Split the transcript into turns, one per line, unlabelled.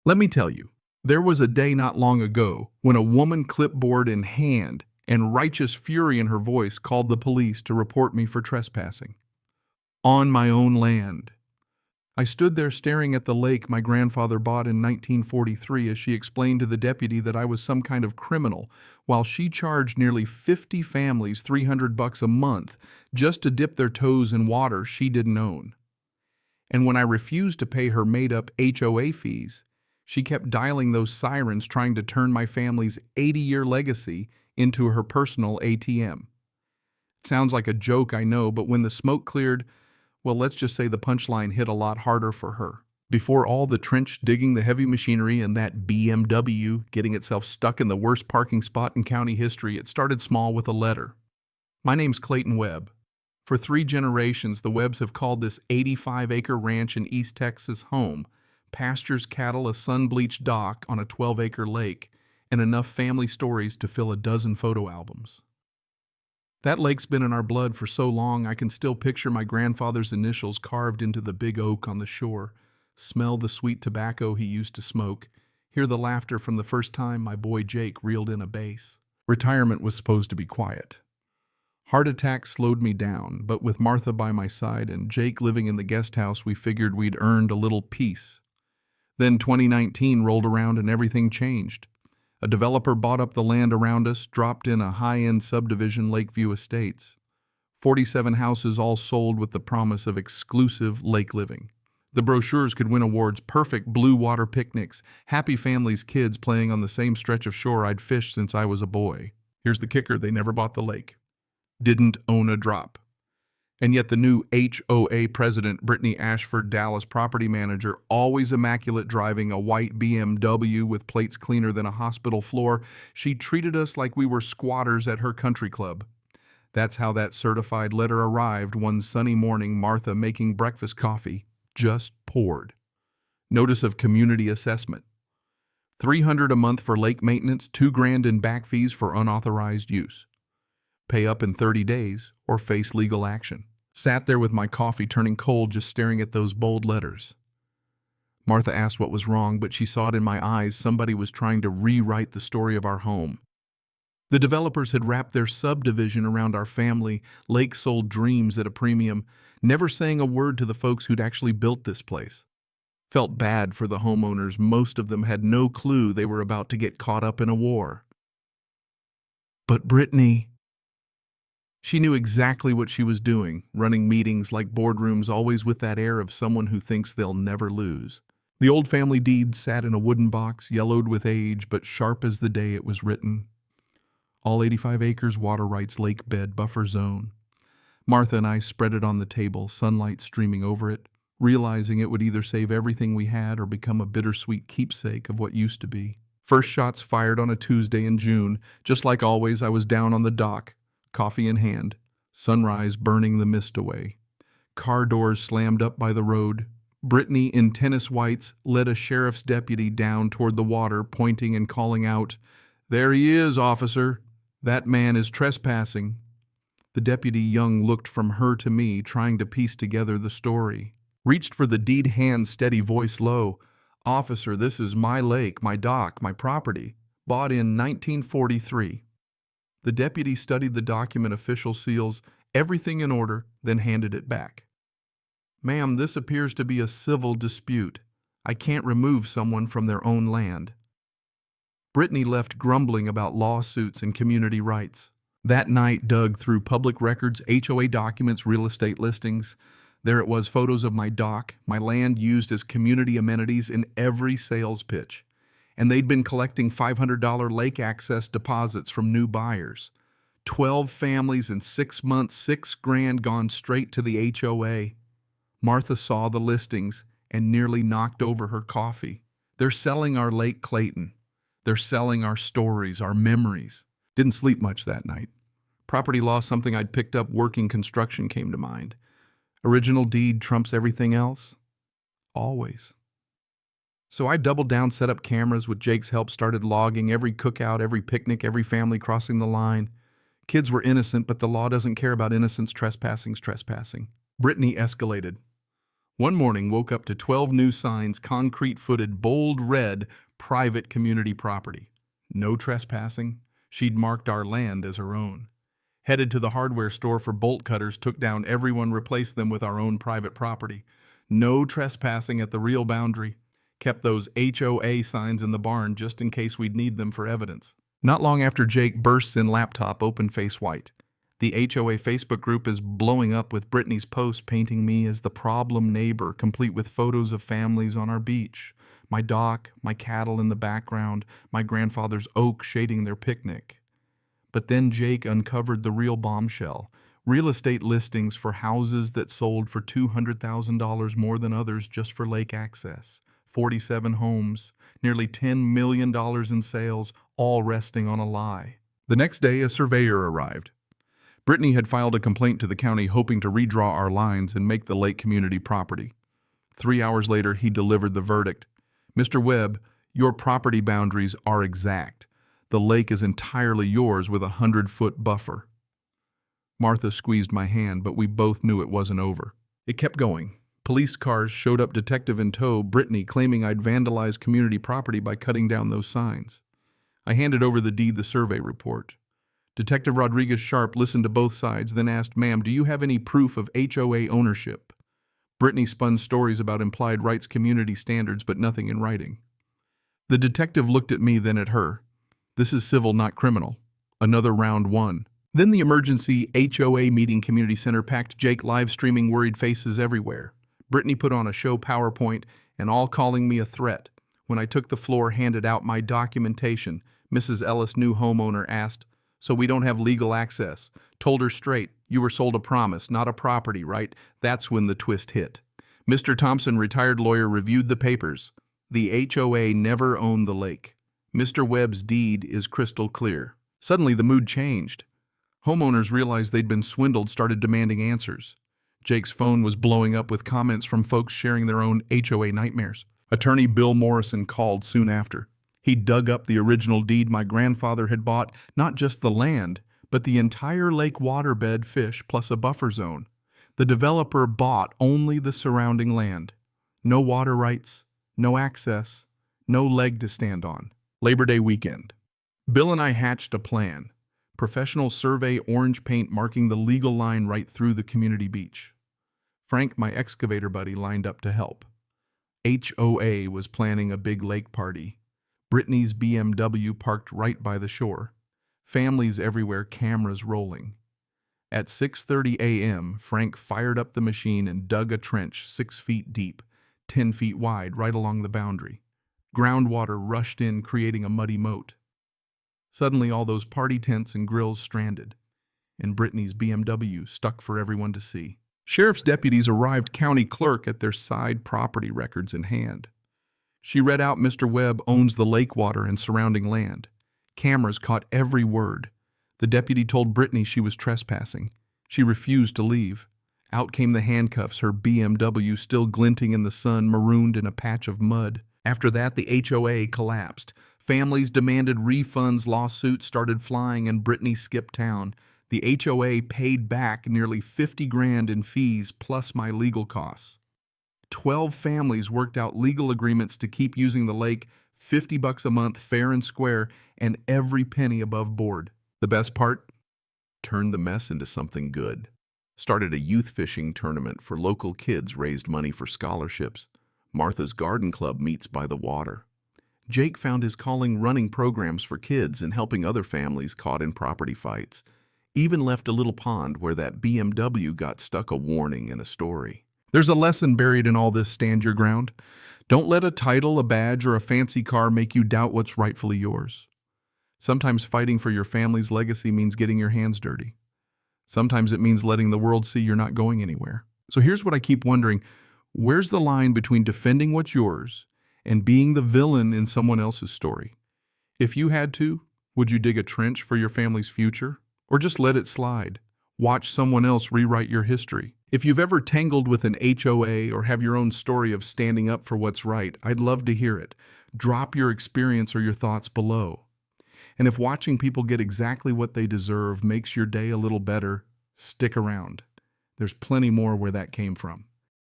Let me tell you, there was a day not long ago when a woman, clipboard in hand and righteous fury in her voice, called the police to report me for trespassing. On my own land. I stood there staring at the lake my grandfather bought in 1943 as she explained to the deputy that I was some kind of criminal, while she charged nearly 50 families $300 a month just to dip their toes in water she didn't own. And when I refused to pay her made-up HOA fees, she kept dialing those sirens trying to turn my family's 80-year legacy into her personal ATM. It sounds like a joke, I know, but when the smoke cleared, well, let's just say the punchline hit a lot harder for her. Before all the trench digging, the heavy machinery, and that BMW getting itself stuck in the worst parking spot in county history, it started small with a letter. My name's Clayton Webb. For 3 generations, the Webbs have called this 85-acre ranch in East Texas home. Pastures, cattle, a sun-bleached dock on a 12-acre lake, and enough family stories to fill a dozen photo albums. That lake's been in our blood for so long I can still picture my grandfather's initials carved into the big oak on the shore, smell the sweet tobacco he used to smoke, hear the laughter from the first time my boy Jake reeled in a bass. Retirement was supposed to be quiet. Heart attack slowed me down, but with Martha by my side and Jake living in the guest house, we figured we'd earned a little peace. Then 2019 rolled around and everything changed. A developer bought up the land around us, dropped in a high-end subdivision, Lakeview Estates. 47 houses all sold with the promise of exclusive lake living. The brochures could win awards: perfect blue water picnics, happy families, kids playing on the same stretch of shore I'd fished since I was a boy. Here's the kicker: they never bought the lake. Didn't own a drop. And yet the new HOA president, Brittany Ashford, Dallas property manager, always immaculate, driving a white BMW with plates cleaner than a hospital floor, she treated us like we were squatters at her country club. That's how that certified letter arrived one sunny morning, Martha making breakfast coffee, just poured. Notice of community assessment. $300 a month for lake maintenance, $2,000 in back fees for unauthorized use. Pay up in 30 days or face legal action. Sat there with my coffee turning cold, just staring at those bold letters. Martha asked what was wrong, but she saw it in my eyes. Somebody was trying to rewrite the story of our home. The developers had wrapped their subdivision around our family, lake-sold dreams at a premium, never saying a word to the folks who'd actually built this place. Felt bad for the homeowners. Most of them had no clue they were about to get caught up in a war. But Brittany... she knew exactly what she was doing, running meetings like boardrooms, always with that air of someone who thinks they'll never lose. The old family deed sat in a wooden box, yellowed with age, but sharp as the day it was written. All 85 acres, water rights, lake bed, buffer zone. Martha and I spread it on the table, sunlight streaming over it, realizing it would either save everything we had or become a bittersweet keepsake of what used to be. First shots fired on a Tuesday in June. Just like always, I was down on the dock, coffee in hand, sunrise burning the mist away. Car doors slammed up by the road. Brittany, in tennis whites, led a sheriff's deputy down toward the water, pointing and calling out, "There he is, officer. That man is trespassing." The deputy, young, looked from her to me, trying to piece together the story. Reached for the deed hand, steady voice low. "Officer, this is my lake, my dock, my property. Bought in 1943. The deputy studied the document, official seals, everything in order, then handed it back. "Ma'am, this appears to be a civil dispute. I can't remove someone from their own land." Brittany left grumbling about lawsuits and community rights. That night, dug through public records, HOA documents, real estate listings. There it was, photos of my dock, my land used as community amenities in every sales pitch. And they'd been collecting $500 lake access deposits from new buyers. 12 families in 6 months, $6,000 gone straight to the HOA. Martha saw the listings and nearly knocked over her coffee. They're selling our Lake Clayton. They're selling our stories, our memories. Didn't sleep much that night. Property law, something I'd picked up working construction, came to mind. Original deed trumps everything else? Always. So I doubled down, set up cameras, with Jake's help, started logging every cookout, every picnic, every family crossing the line. Kids were innocent, but the law doesn't care about innocence. Trespassing's trespassing. Brittany escalated. One morning, woke up to 12 new signs, concrete-footed, bold red, private community property. No trespassing. She'd marked our land as her own. Headed to the hardware store for bolt cutters, took down everyone, replaced them with our own private property. No trespassing at the real boundary. Kept those HOA signs in the barn just in case we'd need them for evidence. Not long after Jake bursts in laptop, open face white. The HOA Facebook group is blowing up with Brittany's post painting me as the problem neighbor, complete with photos of families on our beach. My dock, my cattle in the background, my grandfather's oak shading their picnic. But then Jake uncovered the real bombshell. Real estate listings for houses that sold for $200,000 more than others just for lake access. 47 homes, nearly $10 million in sales, all resting on a lie. The next day, a surveyor arrived. Brittany had filed a complaint to the county hoping to redraw our lines and make the lake community property. 3 hours later, he delivered the verdict. Mr. Webb, your property boundaries are exact. The lake is entirely yours with a 100-foot buffer. Martha squeezed my hand, but we both knew it wasn't over. It kept going. Police cars showed up, detective in tow, Brittany claiming I'd vandalized community property by cutting down those signs. I handed over the deed, the survey report. Detective Rodriguez Sharp listened to both sides, then asked, "Ma'am, do you have any proof of HOA ownership?" Brittany spun stories about implied rights community standards, but nothing in writing. The detective looked at me, then at her. This is civil, not criminal. Another round won. Then the emergency HOA meeting community center packed, Jake live streaming, worried faces everywhere. Brittany put on a show PowerPoint and all calling me a threat. When I took the floor, handed out my documentation, Mrs. Ellis, new homeowner, asked, "So we don't have legal access?" Told her straight, "You were sold a promise, not a property, right?" That's when the twist hit. Mr. Thompson, retired lawyer, reviewed the papers. The HOA never owned the lake. Mr. Webb's deed is crystal clear. Suddenly the mood changed. Homeowners realized they'd been swindled, started demanding answers. Jake's phone was blowing up with comments from folks sharing their own HOA nightmares. Attorney Bill Morrison called soon after. He dug up the original deed my grandfather had bought, not just the land, but the entire lake waterbed, fish, plus a buffer zone. The developer bought only the surrounding land. No water rights, no access, no leg to stand on. Labor Day weekend. Bill and I hatched a plan. Professional survey, orange paint marking the legal line right through the community beach. Frank, my excavator buddy, lined up to help. HOA was planning a big lake party. Brittany's BMW parked right by the shore. Families everywhere, cameras rolling. At 6:30 a.m., Frank fired up the machine and dug a trench 6 feet deep, 10 feet wide, right along the boundary. Groundwater rushed in, creating a muddy moat. Suddenly, all those party tents and grills stranded, and Brittany's BMW stuck for everyone to see. Sheriff's deputies arrived, county clerk at their side, property records in hand. She read out, "Mr. Webb owns the lake water and surrounding land." Cameras caught every word. The deputy told Brittany she was trespassing. She refused to leave. Out came the handcuffs, her BMW still glinting in the sun, marooned in a patch of mud. After that, the HOA collapsed. Families demanded refunds, lawsuits started flying, and Brittany skipped town. The HOA paid back nearly 50 grand in fees, plus my legal costs. 12 families worked out legal agreements to keep using the lake, $50 a month, fair and square, and every penny above board. The best part? Turned the mess into something good. Started a youth fishing tournament for local kids, raised money for scholarships. Martha's Garden Club meets by the water. Jake found his calling running programs for kids and helping other families caught in property fights. Even left a little pond where that BMW got stuck, a warning and a story. There's a lesson buried in all this. Stand your ground. Don't let a title, a badge, or a fancy car make you doubt what's rightfully yours. Sometimes fighting for your family's legacy means getting your hands dirty. Sometimes it means letting the world see you're not going anywhere. So here's what I keep wondering. Where's the line between defending what's yours and being the villain in someone else's story? If you had to, would you dig a trench for your family's future? Or just let it slide? Watch someone else rewrite your history? If you've ever tangled with an HOA or have your own story of standing up for what's right, I'd love to hear it. Drop your experience or your thoughts below. And if watching people get exactly what they deserve makes your day a little better, stick around. There's plenty more where that came from.